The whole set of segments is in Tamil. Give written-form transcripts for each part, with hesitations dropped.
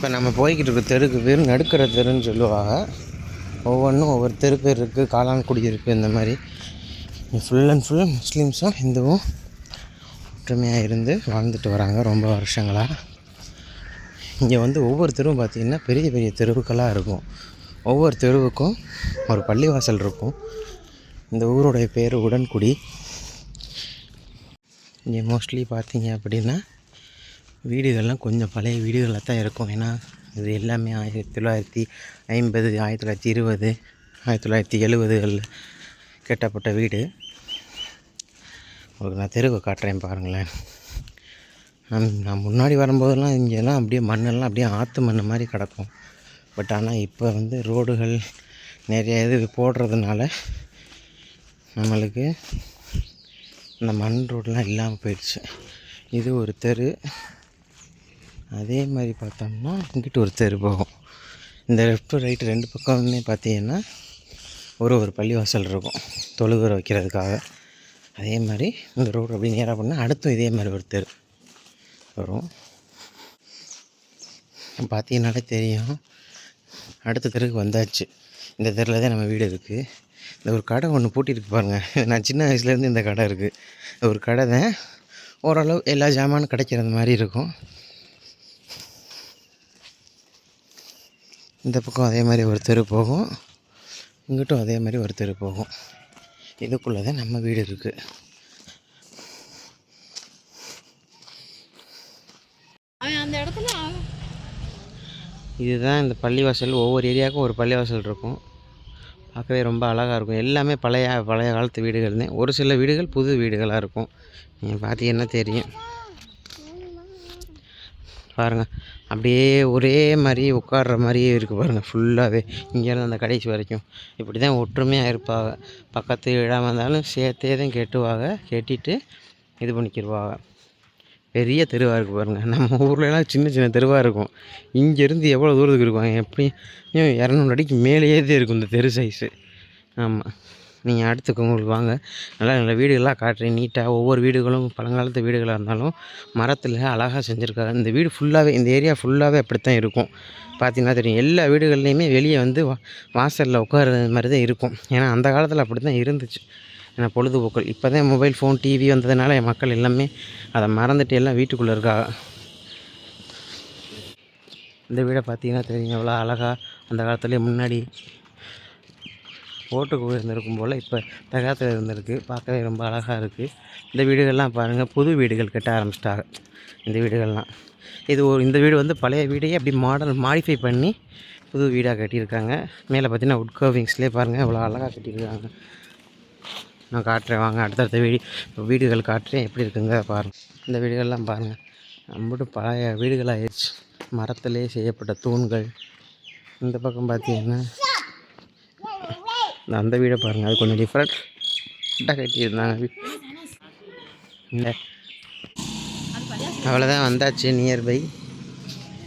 இப்போ நம்ம போய்கிட்டு இருக்க தெருக்கு பேர் நடுக்கிற தெருன்னு சொல்லுவாங்க. ஒவ்வொன்றும் ஒவ்வொரு தெரு பேர் இருக்குது. காளான்குடி இருக்குது. இந்த மாதிரி ஃபுல் அண்ட் ஃபுல் முஸ்லீம்ஸும் ஹிந்துவும் ஒற்றுமையாக இருந்து வாழ்ந்துட்டு வராங்க ரொம்ப வருஷங்களாக. இங்கே வந்து ஒவ்வொரு தெருவும் பார்த்திங்கன்னா பெரிய பெரிய தெருவுக்களாக இருக்கும். ஒவ்வொரு தெருவுக்கும் ஒரு பள்ளிவாசல் இருக்கும். இந்த ஊருடைய பேர் உடன்குடி. இங்கே மோஸ்ட்லி பார்த்திங்க அப்படின்னா வீடுகள்லாம் கொஞ்சம் பழைய வீடுகளாக தான் இருக்கும். ஏன்னா இது எல்லாமே 1950, 1920, 1970களில் கட்டப்பட்ட வீடு. உங்களுக்கு நான் தெருவை காட்டுறேன் பாருங்களேன். நான் முன்னாடி வரும்போதெல்லாம் இங்கெல்லாம் அப்படியே மண்ணெல்லாம் அப்படியே ஆற்று மண் மாதிரி கிடக்கும். பட் ஆனால் இப்போ வந்து ரோடுகள் நிறைய இது போடுறதுனால நம்மளுக்கு இந்த மண் ரோடெலாம் இல்லாமல் போயிடுச்சு. இது ஒரு தெரு. அதே மாதிரி பார்த்தோம்னா இங்கிட்டு ஒரு தெரு போகும். இந்த லெஃப்ட் ரைட்டு 2 பக்கமுமே பார்த்தீங்கன்னா ஒரு பள்ளிவாசல் இருக்கும் தொழுகை வைக்கிறதுக்காக. அதே மாதிரி இந்த ரோடு அப்படி நேராக பண்ணால் அடுத்தும் இதே மாதிரி ஒரு தெரு வரும். பார்த்தீங்கன்னாலே தெரியும். அடுத்த தெருக்கு வந்தாச்சு. இந்த தெருவில் தான் நம்ம வீடு இருக்குது. இந்த ஒரு கடை ஒன்று பூட்டிருக்கு பாருங்கள். நான் சின்ன வயசுலேருந்து இந்த கடை இருக்குது. ஒரு கடை தான் ஓரளவு எல்லா ஜாமானும் கிடைக்கிறது மாதிரி இருக்கும். இந்த பக்கம் அதே மாதிரி ஒரு தெரு போகும். இங்கிட்டும் அதே மாதிரி ஒரு தெரு போகும். இதுக்குள்ளே தான் நம்ம வீடு இருக்குது. இதுதான் இந்த பள்ளிவாசல். ஒவ்வொரு ஏரியாவுக்கும் ஒரு பள்ளிவாசல் இருக்கும். பார்க்கவே ரொம்ப அழகாக இருக்கும். எல்லாமே பழைய காலத்து வீடுகள் தான். ஒரு சில வீடுகள் புது வீடுகளாக இருக்கும். நீங்கள் பார்த்தீங்கன்னா தெரியும். பாருங்கள், அப்படியே ஒரே மாதிரி உட்கார்ற மாதிரியே இருக்குது பாருங்கள். ஃபுல்லாகவே இங்கேருந்து அந்த கடைசி வரைக்கும் இப்படி தான் ஒற்றுமையாக இருப்பாங்க. பக்கத்து இடாமல் இருந்தாலும் சேர்த்தே தான் கட்டிட்டு இது பண்ணிக்கிடுவாங்க. பெரிய தெருவாக இருக்குது பாருங்கள். நம்ம ஊர்லலாம் சின்ன சின்ன தெருவாக இருக்கும். இங்கேருந்து எவ்வளோ தூரத்துக்கு இருக்கும்? எப்படியும் 200 அடிக்கு மேலேயே தான் இருக்கும் இந்த தெரு சைஸு. ஆமாம், நீங்கள் அடுத்துக்கு உங்களுக்கு வாங்க, நல்ல வீடுகளாக காட்டுறேன். நீட்டாக ஒவ்வொரு வீடுகளும் பழங்காலத்து வீடுகளாக இருந்தாலும் மரத்தில் அழகாக செஞ்சுருக்காங்க. இந்த வீடு ஃபுல்லாகவே, இந்த ஏரியா ஃபுல்லாகவே அப்படித்தான் இருக்கும். பார்த்திங்கன்னா தெரியும். எல்லா வீடுகள்லையுமே வெளியே வந்து வாசலில் உட்கார மாதிரி தான் இருக்கும். ஏன்னா அந்த காலத்தில் அப்படி தான் இருந்துச்சு. ஏன்னா பொழுதுபோக்கு. இப்போ தான் மொபைல் ஃபோன் டிவி வந்ததுனால மக்கள் எல்லாமே அதை மறந்துட்டு எல்லாம் வீட்டுக்குள்ளே இருக்காங்க. இந்த வீடை பார்த்திங்கன்னா தெரியும் எவ்வளோ அழகாக அந்த காலத்துலேயே முன்னாடி ஓட்டுக்கு இருந்திருக்கும் போல் இப்போ தகாத்தில் இருந்திருக்கு. பார்க்கவே ரொம்ப அழகாக இருக்குது. இந்த வீடுகள்லாம் பாருங்கள், புது வீடுகள் கட்ட ஆரம்பிச்சிட்டாங்க இந்த வீடுகள்லாம். இந்த வீடு வந்து பழைய வீடையே அப்படி மாடிஃபை பண்ணி புது வீடாக கட்டியிருக்காங்க. மேலே பார்த்தீங்கன்னா உட் கர்விங்ஸ்லேயே பாருங்கள் எவ்வளோ அழகாக கட்டியிருக்காங்க. நான் காட்டுறேன் வாங்க, அடுத்தடுத்த வீடுகள் காட்டுறேன் எப்படி இருக்குங்க பாருங்கள். இந்த வீடுகள்லாம் பாருங்கள், நம்மட்டு பழைய வீடுகளாகிடுச்சு. மரத்திலே செய்யப்பட்ட தூண்கள். இந்த பக்கம் பார்த்தீங்கன்னா அந்த வீடை பாருங்கள், அது கொஞ்சம் டிஃப்ரெண்ட்டாக கட்டியிருந்தாங்க. இல்லை அவ்வளோதான், வந்தாச்சு நியர்பை.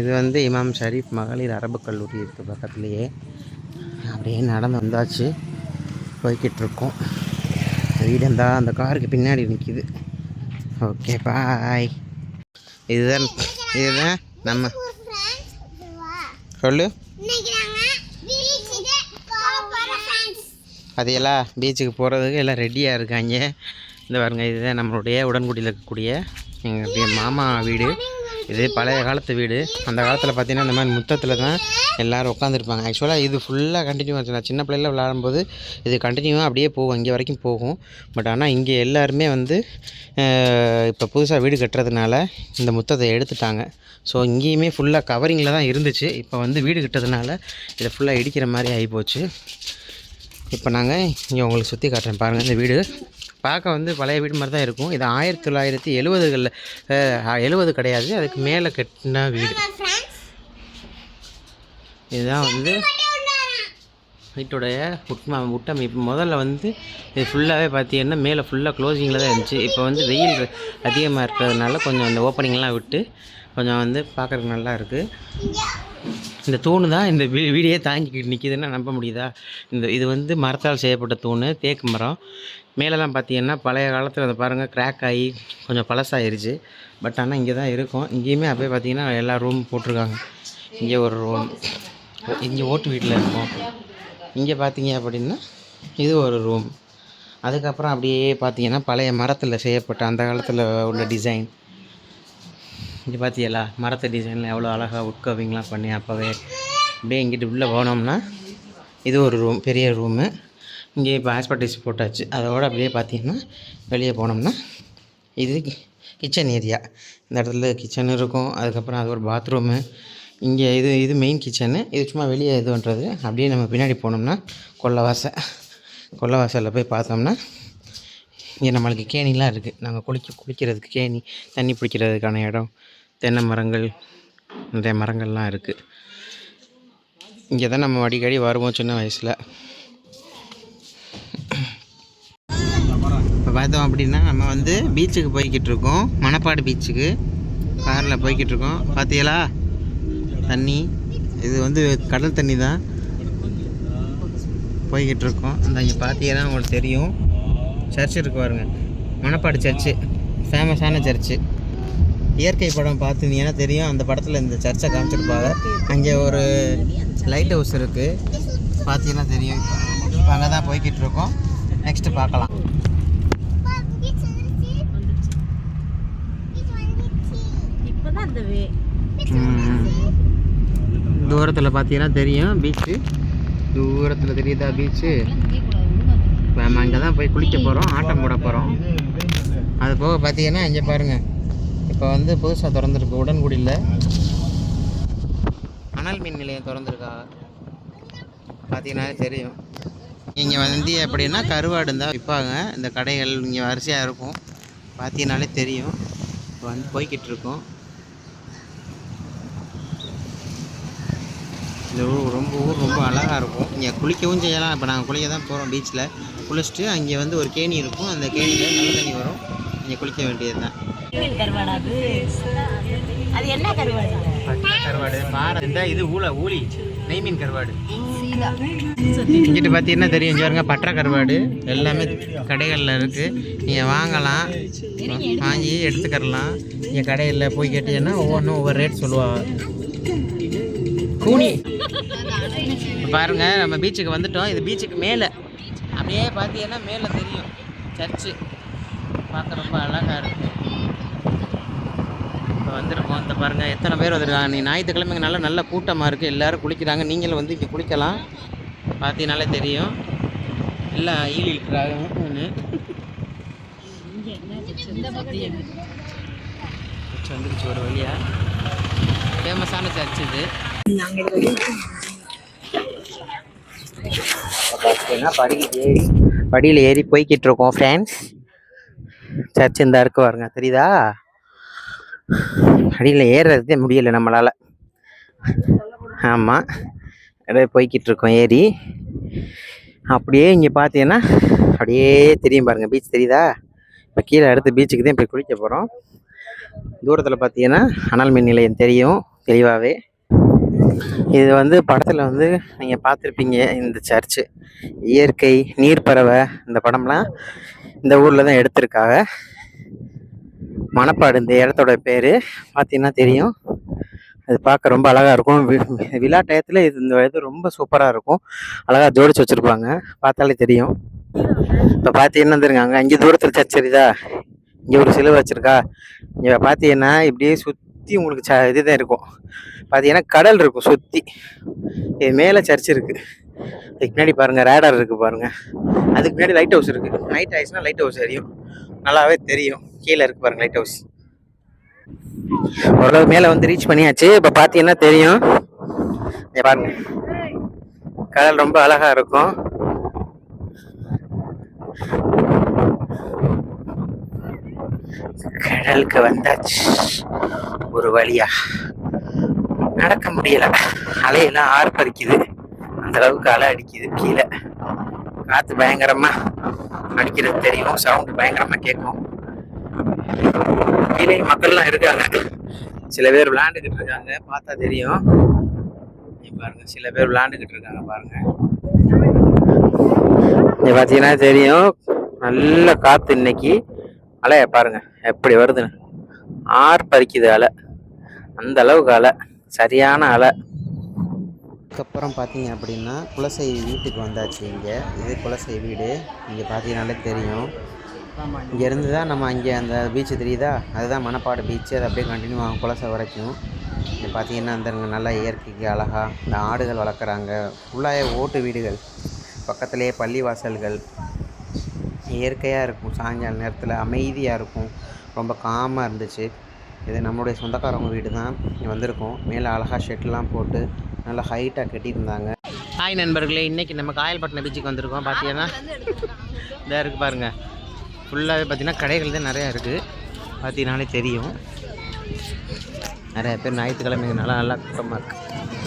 இது வந்து இமாம் ஷரீஃப் மகளிர் அரபு கல்லூரி இருக்குது பக்கத்துலேயே. அப்படியே நடந்து வந்தாச்சு, போய்கிட்டு இருக்கோம். வீடு அந்த காருக்கு பின்னாடி நிற்கிது. Okay bye. இதுதான் நம்ம சொல்லு. அது எல்லாம் பீச்சுக்கு போகிறதுக்கு எல்லாம் ரெடியாக இருக்காங்க. இந்த பாருங்க, இதுதான் நம்மளுடைய உடன்குடியில் இருக்கக்கூடிய எங்களுடைய மாமா வீடு. இது பழைய காலத்து வீடு. அந்த காலத்தில் பார்த்திங்கன்னா இந்த மாதிரி முத்தத்தில் தான் எல்லோரும் உட்காந்துருப்பாங்க. ஆக்சுவலாக இது ஃபுல்லாக கண்டினியூ ஆச்சு. நான் சின்ன பிள்ளையில் விளையாடும்போது இது கண்டினியூவாக அப்படியே போகும், இங்கே வரைக்கும் போகும். பட் ஆனால் இங்கே எல்லாருமே வந்து இப்போ புதுசாக வீடு கட்டுறதுனால இந்த முத்தத்தை எடுத்துட்டாங்க. ஸோ இங்கேயுமே ஃபுல்லாக கவரிங்கில் தான் இருந்துச்சு. இப்போ வந்து வீடு கட்டுறதுனால இதை ஃபுல்லாக இடிக்கிற மாதிரி ஆகிப்போச்சு. இப்போ நாங்கள் இங்கே உங்களுக்கு சுற்றி காட்டுறேன் பாருங்கள். இந்த வீடு பார்க்க வந்து பழைய வீடு மாதிரி தான் இருக்கும். இது 1970களில் 70 கிடையாது, அதுக்கு மேலே கட்டின வீடு. இதுதான் வந்து வீட்டுடைய உட்டமைப்பு. முதல்ல வந்து இது ஃபுல்லாகவே பார்த்தீங்கன்னா மேலே ஃபுல்லாக க்ளோசிங்கில் தான் இருந்துச்சு. இப்போ வந்து வெயில் அதிகமாக இருக்கிறதுனால கொஞ்சம் அந்த ஓப்பனிங்லாம் விட்டு கொஞ்சம் வந்து பார்க்குறதுக்கு நல்லா இருக்குது. இந்த தூணு தான் இந்த வீடியே தாங்கிக்கிட்டு நிற்கிதுன்னா நம்ப முடியுதா? இது வந்து மரத்தால் செய்யப்பட்ட தூண், தேக்கு மரம். மேலெல்லாம் பார்த்தீங்கன்னா பழைய காலத்தில் அதை பாருங்கள் கிராக் ஆகி கொஞ்சம் பழசாயிருச்சு. பட் ஆனால் இங்கே தான் இருக்கும். இங்கேயுமே அப்படியே பார்த்தீங்கன்னா எல்லா ரூம் போட்டிருக்காங்க. இங்கே ஒரு ரூம், இங்கே ஓட்டு வீட்டில் இருக்கும். இங்கே பார்த்தீங்க அப்படின்னா இது ஒரு ரூம். அதுக்கப்புறம் அப்படியே பார்த்தீங்கன்னா பழைய மரத்தில் செய்யப்பட்ட அந்த காலத்தில் உள்ள டிசைன். இங்கே பார்த்தீங்களா மரத்து டிசைனில் எவ்வளோ அழகாக உட்கவிங்லாம் பண்ணி அப்போவே. அப்படியே இங்கிட்டு உள்ளே போனோம்னா இது ஒரு ரூம், பெரிய ரூமு. இங்கே இப்போ ஹாஸ்பிட்டல்ஸ் போட்டாச்சு. அதோடு அப்படியே பார்த்தீங்கன்னா வெளியே போனோம்னா இது கிச்சன் ஏரியா. இந்த இடத்துல கிச்சன் இருக்கும். அதுக்கப்புறம் அது ஒரு பாத்ரூமு. இங்கே இது மெயின் கிச்சனு. இது சும்மா வெளியே இது பண்ணுறது. அப்படியே நம்ம பின்னாடி போனோம்னா கொல்லைவாசலில் போய் பார்த்தோம்னா இங்கே நம்மளுக்கு கேணிலாம் இருக்குது. நாங்கள் குளிக்கிறதுக்கு கேணி, தண்ணி பிடிக்கிறதுக்கான இடம், தென்னை மரங்கள், நிறைய மரங்கள்லாம் இருக்குது. இங்கே தான் நம்ம அடிக்கடி வருவோம் சின்ன வயசில். இப்போ பார்த்தோம் அப்படின்னா நம்ம வந்து பீச்சுக்கு போய்கிட்டு இருக்கோம். மணப்பாடு பீச்சுக்கு காரில் போய்கிட்டு இருக்கோம். பார்த்தீங்களா தண்ணி, இது வந்து கடல் தண்ணி தான். போய்கிட்டு இருக்கோம். இந்த இங்கே பார்த்தீங்கன்னா உங்களுக்கு தெரியும் சர்ச் இருக்கு பாருங்க, மணப்பாடு சர்ச்சு, ஃபேமஸான சர்ச்சு. இயற்கை படம் பார்த்துருந்தீங்கன்னா தெரியும், அந்த படத்தில் இந்த சர்ச்சை காமிச்சிருப்பாங்க. அங்கே ஒரு லைட் ஹவுஸ் இருக்குது, பார்த்தீங்கன்னா தெரியும். இப்போ அங்கே தான் போய்கிட்டு இருக்கோம். நெக்ஸ்ட்டு பார்க்கலாம். தூரத்தில் பார்த்தீங்கன்னா தெரியும் பீச்சு. தூரத்தில் தெரியுதா பீச்சு? நம்ம அங்கே தான் போய் குளிக்க போகிறோம், ஆட்டம் போட போகிறோம். அது போக பார்த்தீங்கன்னா இங்கே பாருங்கள், இப்போ வந்து புதுசாக திறந்துருக்கு உடன்குடியில் அனல் மின் நிலையம் திறந்துருக்கா. பார்த்தீங்கன்னாலே தெரியும். இங்கே வந்து எப்படின்னா கருவாடு தான் விற்பாங்க. இந்த கடைகள் இங்கே வரிசையாக இருக்கும். பார்த்தீங்கன்னாலே தெரியும். இப்போ வந்து போய்கிட்டு இருக்கோம். இந்த ஊர் ரொம்ப அழகாக இருக்கும். இங்கே குளிக்கவும் செய்யலாம். இப்போ நாங்கள் குளிக்க தான் போகிறோம். பீச்சில் குளிச்சுட்டு அங்கே வந்து ஒரு கேணி இருக்கும். அந்த கேணியில் நல்ல தண்ணி வரும். இங்கே குளிக்க வேண்டியது தான். அது என்ன கருவாடு? கருவாடு பாறை. இந்த இது ஊளி நெய்மீன் கருவாடு. இங்கிட்டு பார்த்தீங்கன்னா தெரியும், இங்கே பாருங்க பற்ற கருவாடு எல்லாமே கடைகளில் இருக்குது. நீங்கள் வாங்கலாம், வாங்கி எடுத்துக்கரலாம். இங்கே கடையில் போய் கேட்டீங்கன்னா ஒவ்வொன்றும் ஒவ்வொரு ரேட் சொல்லுவாங்க. கூனி பாருங்க, நம்ம பீச்சுக்கு வந்துட்டோம். இது பீச்சுக்கு மேலே அப்படியே பார்த்தீங்கன்னா மேலே தெரியும் சர்ச்சு. பார்க்க ரொம்ப அழகாக இருக்குது. இப்போ வந்திருக்கோம். இந்த பாருங்கள் எத்தனை பேர் வந்துருக்காங்க. நீ ஞாயிற்றுக்கிழமைங்க நல்ல கூட்டமாக இருக்குது. எல்லோரும் குளிக்கிறாங்க. நீங்களும் வந்து இங்கே குளிக்கலாம். பார்த்தீங்கனாலே தெரியும். எல்லாம் ஈழி இருக்கிறாங்க. வந்துருச்சு ஒரு வழியா. ஃபேமஸான சர்ச் இது. படியில் ஏறி போய்கிட்டு இருக்கோம் ஃப்ரெண்ட்ஸ். சர்ச் இந்த இருக்கு பாருங்க, தெரியுதா? அடியில் ஏறுறதே முடியலை நம்மளால். ஆமாம், அப்படியே போய்கிட்டு இருக்கோம் ஏறி. அப்படியே இங்கே பார்த்தீங்கன்னா அப்படியே தெரியும் பாருங்கள், பீச் தெரியுதா? இப்போ கீழே அடுத்த பீச்சுக்கு தான் போய் குளிக்க போகிறோம். தூரத்தில் பார்த்தீங்கன்னா அனல் மின் நிலையம் தெரியும் தெளிவாகவே. இது வந்து படத்தில் வந்து நீங்கள் பார்த்துருப்பீங்க. இந்த சர்ச்சு, இயற்கை, நீர்ப்பறவை, இந்த படம்லாம் இந்த ஊரில் தான் எடுத்திருக்காங்க. மணப்பாடு இந்த இடத்தோட பேர் பார்த்தீங்கன்னா தெரியும். அது பார்க்க ரொம்ப அழகாக இருக்கும். விழா டயத்தில் இந்த இது ரொம்ப சூப்பராக இருக்கும். அழகாக ஜோடிச்சு வச்சுருப்பாங்க, பார்த்தாலே தெரியும். இப்போ பார்த்தீங்கன்னா தெரியுங்க, அங்கே தூரத்தில் சர்ச் தெரியுதா? இங்கே ஒரு சிலுவை வச்சுருக்கா. இங்கே பார்த்தீங்கன்னா இப்படியே சுற்றி உங்களுக்கு இதுதான் இருக்கும். பார்த்தீங்கன்னா கடல் இருக்கும் சுற்றி. இது மேலே சர்ச் இருக்குது. அதுக்கு பின்னாடி பாருங்கள் ரேடார் இருக்குது பாருங்கள். அதுக்கு பின்னாடி லைட் ஹவுஸ் இருக்குது. நைட் ஆயிடுச்சுன்னா லைட் ஹவுஸ் எரியும், நல்லாவே தெரியும். கீழே இருக்குது பாருங்கள் லைட் ஹவுஸ். ஓரளவு மேலே வந்து ரீச் பண்ணியாச்சு. இப்போ பார்த்தீங்கன்னா தெரியும் பாருங்க, கடல் ரொம்ப அழகாக இருக்கும். கடலுக்கு வந்தாச்சு ஒரு வழியா. நடக்க முடியல, அலையெல்லாம் ஆர்ப்பரிக்குது. அந்த அளவுக்கு அலை அடிக்குது. கீழே காற்று பயங்கரமா அடிக்கிறது தெரியும். சவுண்டு பயங்கரமா கேட்கும். கீழே மக்கள்லாம் இருக்காங்க. சில பேர் விளையாண்டுக்கிட்டு இருக்காங்க, பார்த்தா தெரியும். பாருங்க, சில பேர் விளையாண்டுக்கிட்டு இருக்காங்க பாருங்க. இங்க பார்த்தீங்கன்னா தெரியும், நல்ல காற்று இன்னைக்கு. அலைய பாருங்க எப்படி வருதுன்னு, ஆர்ப்பரிக்குது அலை. அந்த அளவுக்கு அலை. சரியான அலை. அதுக்கப்புறம் பார்த்தீங்க அப்படின்னா குலசை வீட்டுக்கு வந்தாச்சு. இங்கே இது குலசை வீடு. இங்கே பார்த்தீங்கன்னாலே தெரியும். இங்கேருந்து தான் நம்ம இங்கே அந்த பீச்சு தெரியுதா, அதுதான் மணப்பாடு பீச்சு. அது அப்படியே கண்டினியூ ஆகும் குலசை வரைக்கும். இங்கே பார்த்தீங்கன்னா அந்த நல்லா இயற்கைக்கு அழகாக இந்த ஆடுகள் வளர்க்குறாங்க. ஃபுல்லாகவே ஓட்டு வீடுகள், பக்கத்துலேயே பள்ளிவாசல்கள், இயற்கையாக இருக்கும். சாயங்கால நேரத்தில் அமைதியாக இருக்கும். ரொம்ப காமாக இருந்துச்சு. இது நம்மளுடைய சொந்தக்காரவங்க வீடு தான். இங்கே வந்திருக்கோம். மேலே அழகாக ஷெட்லாம் போட்டு நல்லா ஹைட்டாக கட்டியிருந்தாங்க. ஹாய் நண்பர்களே, இன்றைக்கி நம்ம காயல்பட்டினம் பீச்சுக்கு வந்திருக்கோம். பார்த்தீங்கன்னா இதாக இருக்குது பாருங்கள். ஃபுல்லாகவே பார்த்திங்கன்னா கடைகள் தான் நிறையா இருக்குது. பார்த்தீங்கன்னாலே தெரியும். நிறைய பேர் ஞாயிற்றுக்கிழமைங்கனால நல்லா கூட்டமாக இருக்குது.